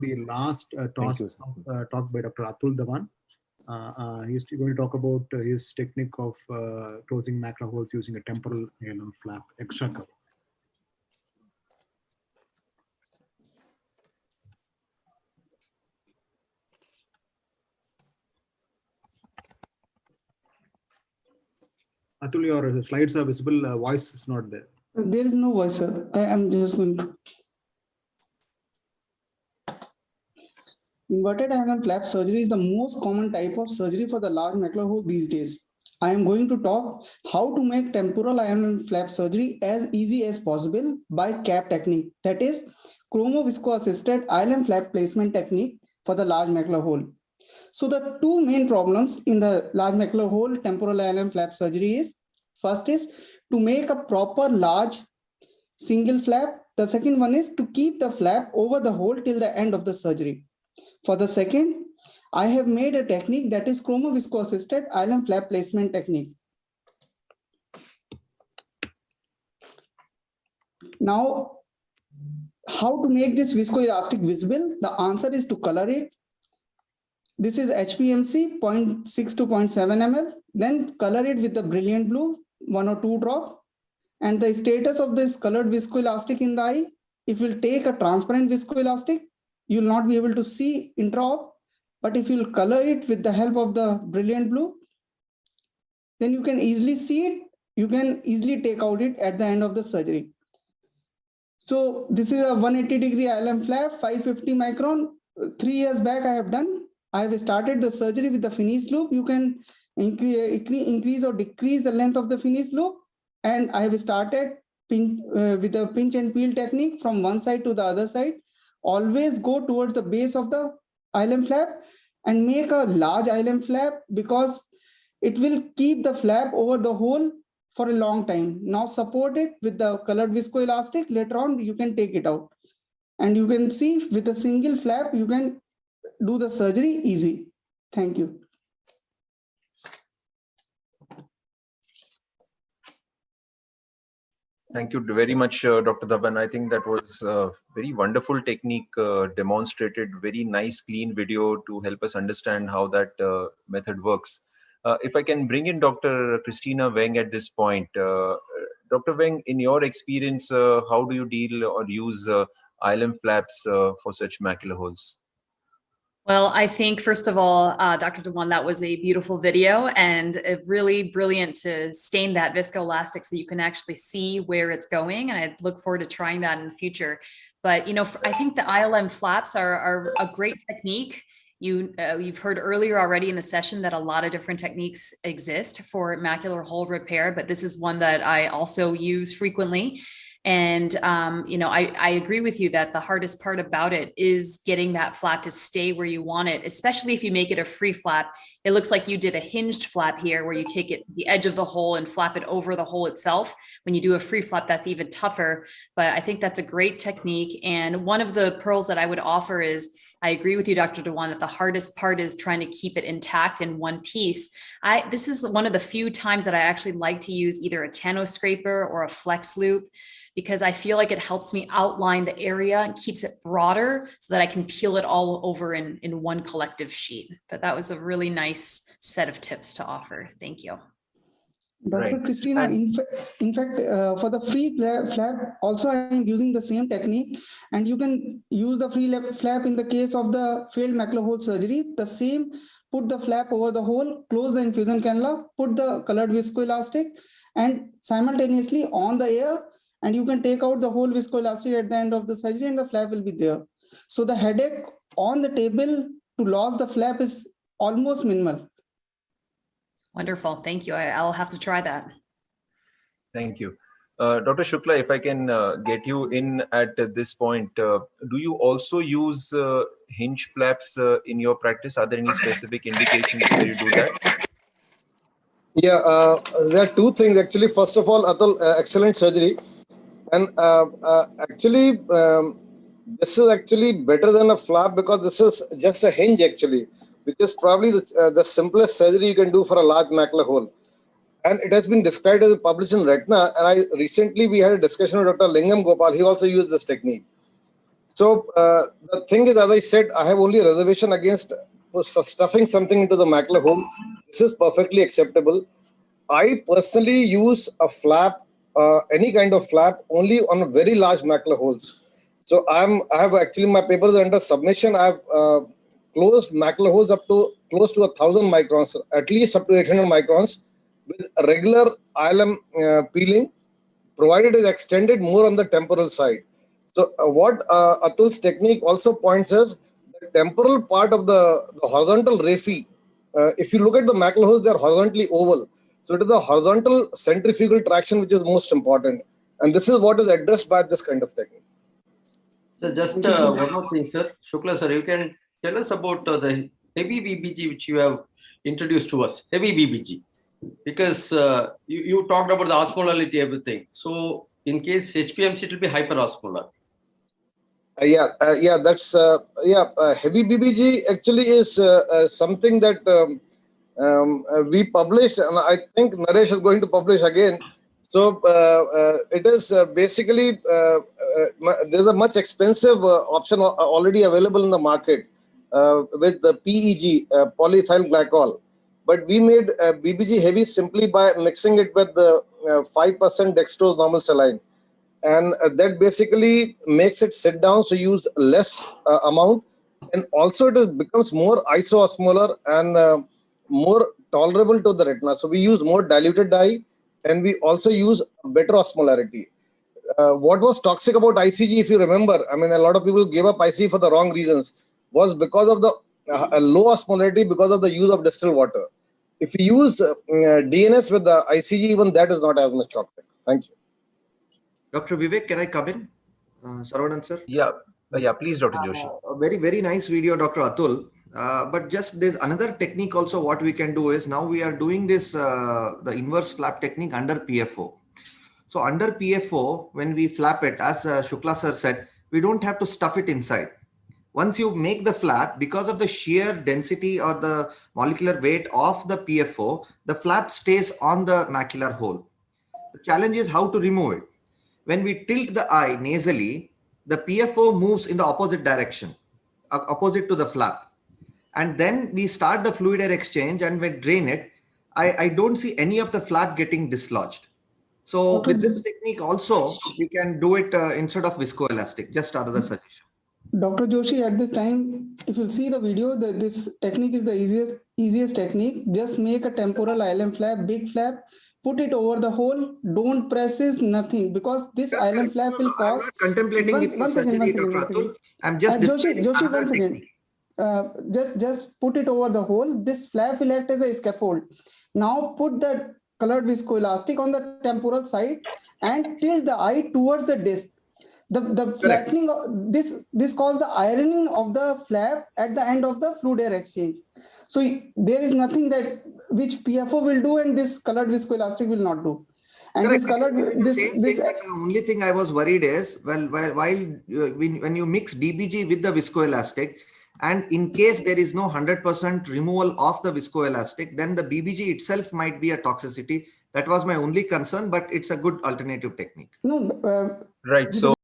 the last talk by Dr. Atul Dhawan. He's going to talk about his technique of closing macular holes using a temporal ALM flap extra cover. Atul, your slides are visible. Voice is not there. There is no voice, sir. I am just going to. Inverted ALM flap surgery is the most common type of surgery for the large macular hole these days. I am going to talk how to make temporal ALM flap surgery as easy as possible by CAP technique, that is chromovisco-assisted ALM flap placement technique for the large macular hole. So the two main problems in the large macular hole temporal ALM flap surgery is, first is to make a proper large single flap. The second one is to keep the flap over the hole till the end of the surgery. For the second, I have made a technique that is chromovisco-assisted ALM flap placement technique. Now, how to make this viscoelastic visible? The answer is to color it. This is HPMC 0.6 to 0.7 ml. Then color it with the brilliant blue, 1 or 2 drops. And the status of this colored viscoelastic in the eye, if you take a transparent viscoelastic, you will not be able to see intra-op. But if you color it with the help of the brilliant blue, then you can easily see it. You can easily take out it at the end of the surgery. So this is a 180-degree ALM flap, 550 micron. 3 years back I have done. I have started the surgery with the finish loop. You can increase or decrease the length of the finish loop. And I have started with the pinch and peel technique from one side to the other side. Always go towards the base of the ALM flap and make a large ALM flap, because it will keep the flap over the hole for a long time. Now support it with the colored viscoelastic. Later on, you can take it out. And you can see with a single flap, you can do the surgery easy. Thank you. Thank you very much, Dr. Dhawan. I think that was a very wonderful technique, demonstrated very nice, clean video to help us understand how that method works. If I can bring in Dr. Christina Weng at this point. Dr. Weng, in your experience, how do you deal or use ALM flaps for such macular holes? Well, I think, first of all, Dr. Dhawan, that was a beautiful video and really brilliant to stain that viscoelastic so you can actually see where it's going. And I look forward to trying that in the future. But, you know, I think the ILM flaps are a great technique. You've heard earlier already in the session that a lot of different techniques exist for macular hole repair, but this is one that I also use frequently. And, you know, I agree with you that the hardest part about it is getting that flap to stay where you want it, especially if you make it a free flap. It looks like you did a hinged flap here where you take it the edge of the hole and flap it over the hole itself. When you do a free flap, that's even tougher, but I think that's a great technique. And one of the pearls that I would offer is, I agree with you, Dr. Dhawan, that the hardest part is trying to keep it intact in one piece. This is one of the few times that I actually like to use either a Tano scraper or a flex loop, because I feel like it helps me outline the area and keeps it broader so that I can peel it all over in one collective sheet. But that was a really nice set of tips to offer. Thank you. Dr. Right. Christina, in fact, for the free flap, also I'm using the same technique, and you can use the free flap in the case of the failed macular hole surgery. The same, put the flap over the hole, close the infusion cannula, put the colored viscoelastic, and simultaneously on the air, and you can take out the whole viscoelastic at the end of the surgery and the flap will be there. So the headache on the table to lose the flap is almost minimal. Wonderful. Thank you. I'll have to try that. Thank you. Dr. Shukla, if I can get you in at this point, do you also use hinge flaps in your practice? Are there any specific indications where you do that? Yeah, there are two things actually. First of all, Atul, excellent surgery. And actually, this is actually better than a flap because this is just a hinge actually, which is probably the simplest surgery you can do for a large macular hole. And it has been described as published in Retina. And recently we had a discussion with Dr. Lingam Gopal. He also used this technique. So the thing is, as I said, I have only a reservation against stuffing something into the macular hole. This is perfectly acceptable. I personally use a flap, any kind of flap, only on very large macular holes. So I have actually, my papers are under submission. I have closed macular holes up to close to 1,000 microns, at least up to 800 microns, with regular ILM peeling, provided is extended more on the temporal side. So what Atul's technique also points is the temporal part of the horizontal raphe. If you look at the macular holes, they are horizontally oval. So it is the horizontal centrifugal traction which is most important. And this is what is addressed by this kind of technique. So just one more thing, sir. Shukla sir, you can tell us about the heavy BBG which you have introduced to us, heavy BBG. Because you talked about the osmolality, everything. So in case HPMC, it will be hyperosmolar. That's heavy BBG actually is something that we published, and I think Naresh is going to publish again. So it is basically there's a much expensive option already available in the market with the PEG, polyethyl glycol. But we made BBG heavy simply by mixing it with the 5% dextrose normal saline. And that basically makes it sit down, so use less amount. And also it becomes more isoosmolar and more tolerable to the retina. So we use more diluted dye, and we also use better osmolarity. What was toxic about ICG, if you remember, I mean, a lot of people gave up ICG for the wrong reasons, was because of the low osmolarity, because of the use of distilled water. If you use DNS with the ICG, even that is not as much toxic. Thank you. Dr. Vivek, can I come in? Saravanan sir? Yeah, please, Dr. Joshi. A very, very nice video, Dr. Atul. But just there's another technique also. What we can do is now we are doing this, the inverse flap technique under PFO. So under PFO, when we flap it, as Shukla sir said, we don't have to stuff it inside. Once you make the flap, because of the sheer density or the molecular weight of the PFO, the flap stays on the macular hole. The challenge is how to remove it. When we tilt the eye nasally, the PFO moves in the opposite direction, opposite to the flap. And then we start the fluid air exchange and we drain it. I don't see any of the flap getting dislodged. So Okay. with this technique also, we can do it instead of viscoelastic, just another suggestion. Dr. Joshi, at this time, if you'll see the video, this technique is the easiest technique. Just make a temporal ILM flap, big flap, put it over the hole. Don't press this, nothing, because this ILM flap will cause. I'm not contemplating with One second. Dr. Atul. I'm just Joshi, another one second. Just put it over the hole. This flap will act as a scaffold. Now put the colored viscoelastic on the temporal side and tilt the eye towards the disc. The flattening of this causes the ironing of the flap at the end of the fluid air exchange. So there is nothing that which PFO will do and this colored viscoelastic will not do. And Correct. this colored The only thing I was worried is when you mix BBG with the viscoelastic, and in case there is no 100% removal of the viscoelastic, then the BBG itself might be a toxicity. That was my only concern, but it's a good alternative technique. No, Right. So